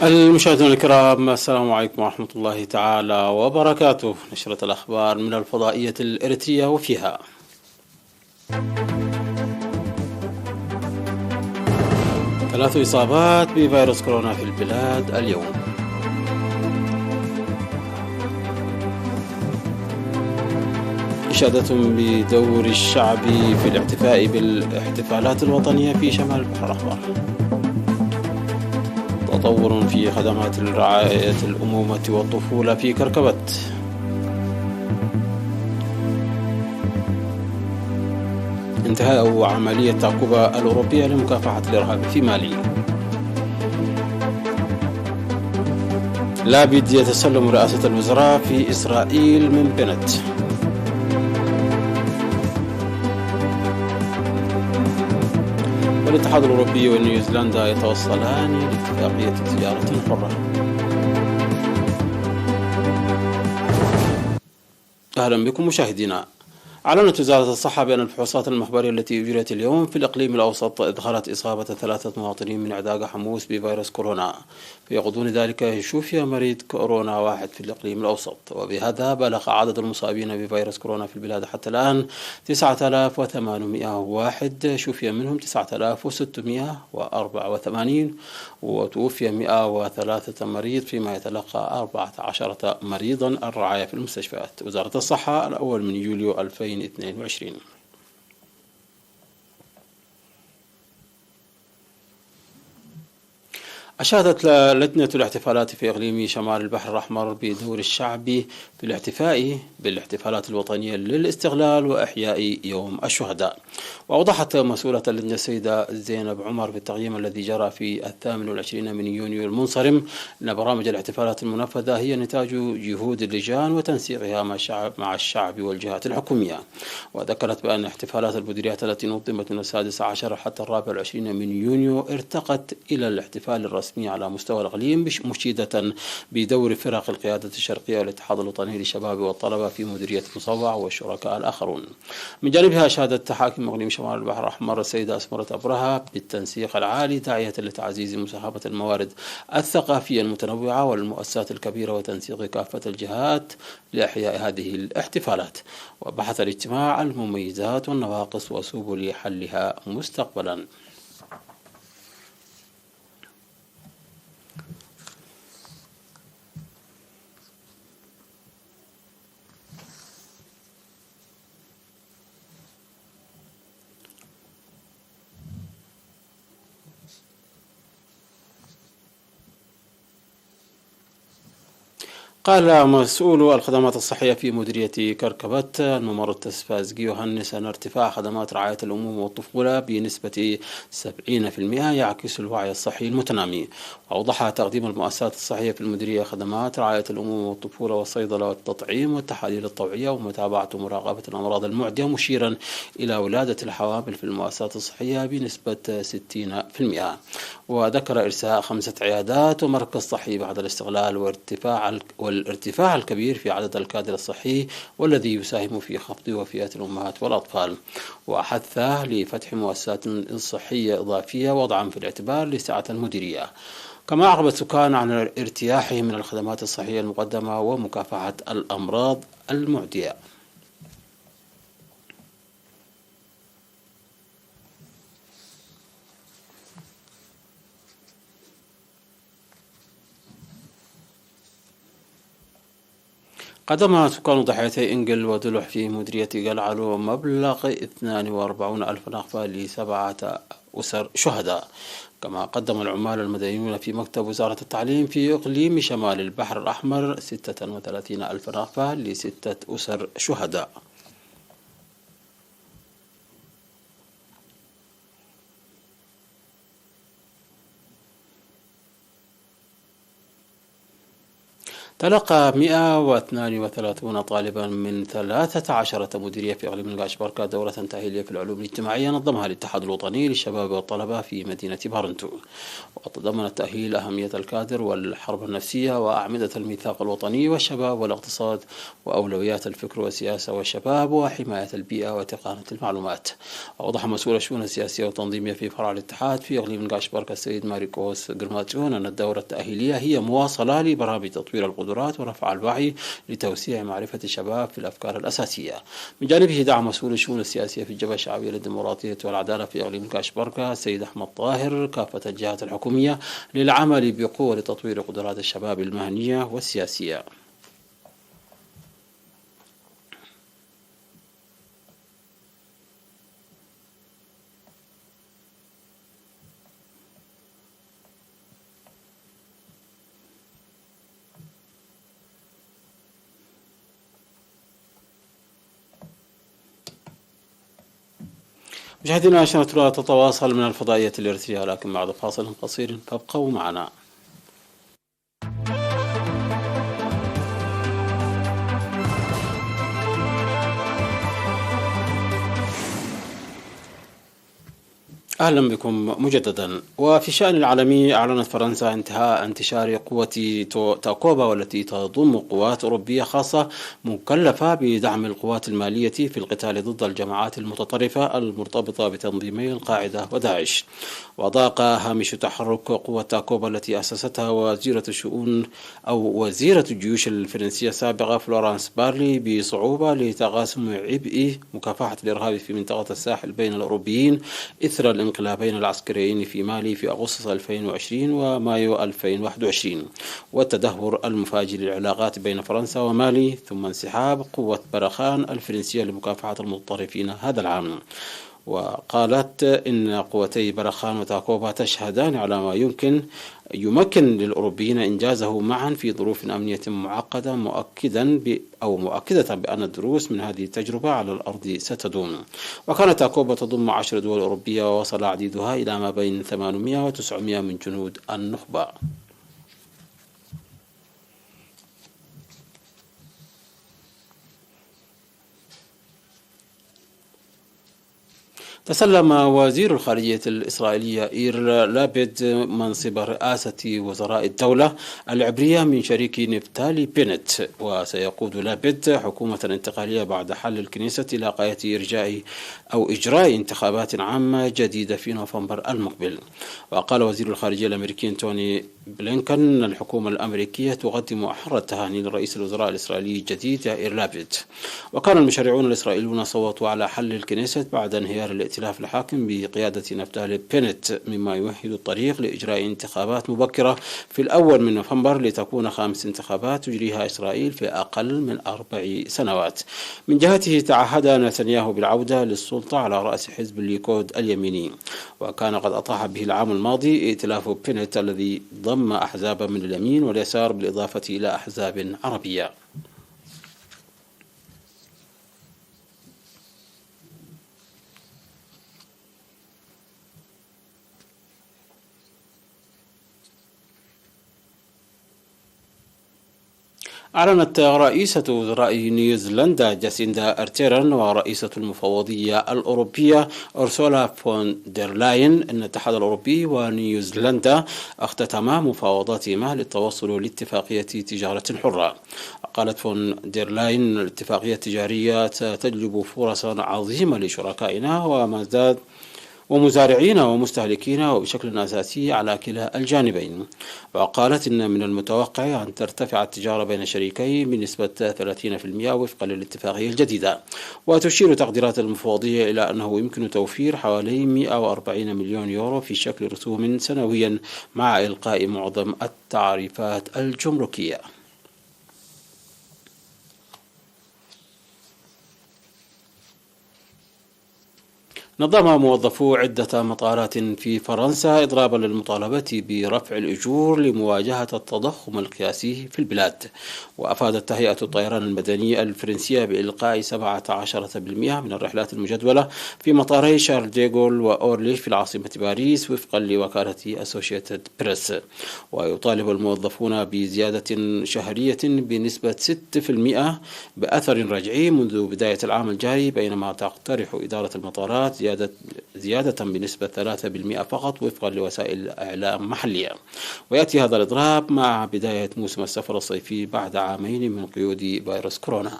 المشاهدون الكرام، السلام عليكم ورحمة الله تعالى وبركاته. نشرة الأخبار من الفضائية الإريترية، وفيها 3 إصابات بفيروس كورونا في البلاد اليوم. إشادة بدور الشعب في الاحتفاء بالاحتفالات الوطنية في شمال البحر الأحمر. تطور في خدمات رعاية الأمومة والطفولة في كركبت. انتهاء عملية تعقوبة الأوروبية لمكافحة الإرهاب في مالي. لابد يتسلم رئاسة الوزراء في إسرائيل من بنت. والاتحاد الأوروبي ونيوزيلندا يتوصلان لاتفاقية تجارة حرة. أهلا بكم مشاهدينا. أعلنت وزارة الصحة بأن الفحوصات المخبرية التي أجريت اليوم في الإقليم الأوسط أدخلت إصابة 3 مواطنين من عداقة حموس بفيروس كورونا. في غضون ذلك شوفي مريض كورونا واحد في الإقليم الأوسط، وبهذا بلغ عدد المصابين بفيروس كورونا في البلاد حتى الآن 9801. شوفي منهم 9684، وتوفي 103 مريض، فيما يتلقى 14 مريضا الرعاية في المستشفيات. وزارة الصحة الأول من يوليو 2022. أشادت لجنة الاحتفالات في إقليم شمال البحر الأحمر بدور الشعب في الاحتفاء بالاحتفالات الوطنية للاستغلال وإحياء يوم الشهداء. وأوضحت مسؤولة اللجنة السيدة زينب عمر بالتقييم الذي جرى في 28 من يونيو المنصرم أن برامج الاحتفالات المنفذة هي نتاج جهود اللجان وتنسيقها مع الشعب والجهات الحكومية. وذكرت بأن احتفالات البدريات التي نظمت من 16 حتى 24 من يونيو ارتقت إلى الاحتفال الرسمي على مستوى الإقليم، مشيدة بدور فرق القيادة الشرقية والاتحاد الوطني للشباب والطلبة في مديرية مصوع والشركاء الآخرون. من جانبها أشادت حاكم إقليم شمال البحر الأحمر السيدة أسمرة أبرهة بالتنسيق العالي، داعية لتعزيز مساهمة الموارد الثقافية المتنوعة والمؤسسات الكبيرة وتنسيق كافة الجهات لإحياء هذه الاحتفالات. وبحث الاجتماع المميزات والنواقص وسبل حلها مستقبلا. قال مسؤول الخدمات الصحية في مديرية كركبت الممر التسفازجي يوهنس أن ارتفاع خدمات رعاية الأموم والطفولة بنسبة 70% يعكس الوعي الصحي المتنامي. وأوضح تقديم المؤسسات الصحية في المديرية خدمات رعاية الأموم والطفولة والصيدلة والتطعيم والتحاليل الطوعية ومتابعة ومراقبة الأمراض المعدية، مشيرا إلى ولادة الحوامل في المؤسسات الصحية بنسبة 60%. وذكر إرساء 5 عيادات ومركز صحي بعد الاستغلال والارتفاع الكبير في عدد الكادر الصحي، والذي يساهم في خفض وفيات الأمهات والأطفال. وحث لفتح مؤسسات صحية إضافية وضعا في الاعتبار لسعة المديرية. كما أعرب السكان عن ارتياحهم من الخدمات الصحية المقدمة ومكافحة الأمراض المعدية. قدم سكان ضحيتي إنجل ودلح في مديرية قلعلو مبلغ 42 ألف نقفة ل7 أسر شهداء. كما قدم العمال المدنيون في مكتب وزارة التعليم في إقليم شمال البحر الأحمر 36 ألف نقفة ل6 أسر شهداء. تلقى 132 طالبا من 13 مديرية في إقليم الغاشبركة دورة تأهيلية في العلوم الاجتماعية نظمها الاتحاد الوطني للشباب والطلبة في مدينة بارنتو، وتضمن التأهيل أهمية الكادر والحرب النفسية وأعمدة الميثاق الوطني والشباب والاقتصاد وأولويات الفكر والسياسة والشباب وحماية البيئة وتقنية المعلومات. أوضح مسؤول الشؤون السياسية والتنظيمية في فرع الاتحاد في إقليم الغاشبركة السيد ماريكوس غرماتيون أن الدورة التأهيلية هي مواصلة لبرامج تطوير القدرات ورفع الوعي لتوسيع معرفة الشباب في الأفكار الأساسية. من جانبه دعا مسؤول الشؤون السياسية في الجبهة الشعبية للديمقراطية والعدالة في إقليم غاشبركة السيد أحمد طاهر كافة الجهات الحكومية للعمل بقوة لتطوير قدرات الشباب المهنية والسياسية. مشاهدينا، نشرة تتواصل من الفضائية الإرثية، لكن بعد فاصل قصير فابقوا معنا. أهلا بكم مجددا. وفي الشأن العالمي، أعلنت فرنسا انتهاء انتشار قوة تاكوبا، والتي تضم قوات أوروبية خاصة مكلفة بدعم القوات المالية في القتال ضد الجماعات المتطرفة المرتبطة بتنظيمي القاعدة وداعش. وضاق هامش تحرك قوة تاكوبا التي أسستها وزيرة الجيوش الفرنسية السابقة فلورانس بارلي بصعوبة لتقاسم عبء مكافحة الإرهاب في منطقة الساحل بين الأوروبيين إثر الانقلابين العسكريين في مالي في أغسطس 2020 ومايو 2021 والتدهور المفاجئ للعلاقات بين فرنسا ومالي، ثم انسحاب قوة برخان الفرنسية لمكافحة المتطرفين هذا العام. وقالت إن قوتي برخان وتاكوبا تشهدان على ما يمكن للأوروبيين إنجازه معا في ظروف أمنية معقدة، مؤكدة بأن الدروس من هذه التجربة على الأرض ستدوم. وكانت تاكوبا تضم 10 دول أوروبية، ووصل عديدها إلى ما بين 800 و 900 من جنود النخبة. تسلم وزير الخارجية الإسرائيلية إير لابيد منصب رئاسة وزراء الدولة العبرية من شريك نفتالي بنت، وسيقود لابيد حكومة انتقالية بعد حل الكنيسة إلى غاية إجراء انتخابات عامة جديدة في نوفمبر المقبل. وقال وزير الخارجية الأمريكي توني بلينكن أن الحكومة الأمريكية تقدم أحر التهاني لرئيس الوزراء الإسرائيلي الجديد يائير لابيد. وكان المشرعون الإسرائيليون صوتوا على حل الكنيسة بعد انهيار الائتلاف الحاكم بقيادة نفتالي بنت، مما يمهد الطريق لإجراء انتخابات مبكرة في الأول من نوفمبر لتكون خامس انتخابات تجريها إسرائيل في أقل من 4 سنوات. من جهته تعهد نتنياهو بالعودة للسلطة على رأس حزب الليكود اليميني، وكان قد أطاح به العام الماضي ائتلاف بنت الذي ضم أحزاب من اليمين واليسار بالإضافة إلى أحزاب عربية. أعلنت رئيسة وزراء نيوزيلندا جاسيندا أرتيرن ورئيسة المفوضية الأوروبية أرسولا فون دير لاين أن الاتحاد الأوروبي ونيوزيلندا اختتما مفاوضاتهما للتوصل لاتفاقية تجارة حرة. قالت فون دير لاين الاتفاقية التجارية تجلب فرصا عظيمة لشركائنا ومزارعين ومستهلكين وبشكل أساسي على كلا الجانبين. وقالت إن من المتوقع أن ترتفع التجارة بين الشريكين بنسبة 30% وفقا للاتفاقية الجديدة. وتشير تقديرات المفوضية إلى أنه يمكن توفير حوالي 140 مليون يورو في شكل رسوم سنويا مع إلغاء معظم التعريفات الجمركية. نظم موظفو عدة مطارات في فرنسا إضرابا للمطالبة برفع الأجور لمواجهة التضخم القياسي في البلاد. وأفادت تهيئة الطيران المدني الفرنسية بإلقاء 17% من الرحلات المجدولة في مطاري شارل ديغول وأورليش في العاصمة باريس وفقا لوكالة أسوشيتد بريس. ويطالب الموظفون بزيادة شهرية بنسبة 6% بأثر رجعي منذ بداية العام الجاري، بينما تقترح إدارة المطارات زيادة بنسبة 3% فقط وفقا لوسائل إعلام محلية. ويأتي هذا الإضراب مع بداية موسم السفر الصيفي بعد عامين من قيود فيروس كورونا.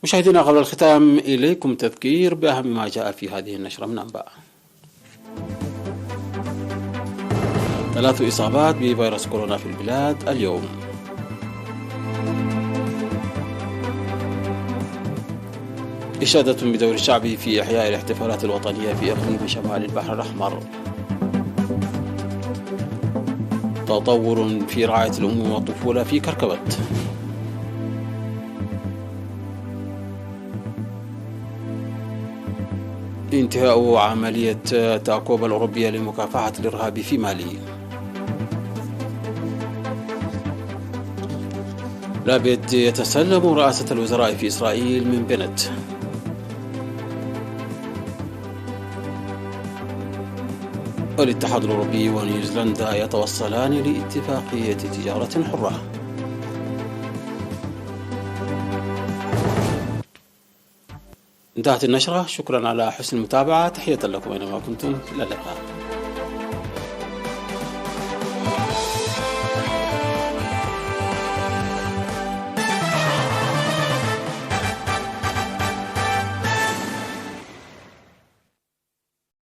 مشاهدينا، قبل الختام إليكم تذكير بأهم ما جاء في هذه النشرة من أنباء. 3 إصابات بفيروس كورونا في البلاد اليوم. إشادة بدور الشعب في إحياء الاحتفالات الوطنية في إقليم شمال البحر الأحمر. تطور في رعاية الأم والطفولة في كركبت. انتهاء عملية تاكوبا الأوروبية لمكافحة الإرهاب في مالي. لابد يتسلم رئاسة الوزراء في إسرائيل من بنت. الاتحاد الأوروبي ونيوزيلندا يتوصلان لاتفاقية تجارة حرة. انتهت النشرة. شكرا على حسن المتابعة. تحية لكم أينما كنتم. إلى اللقاء.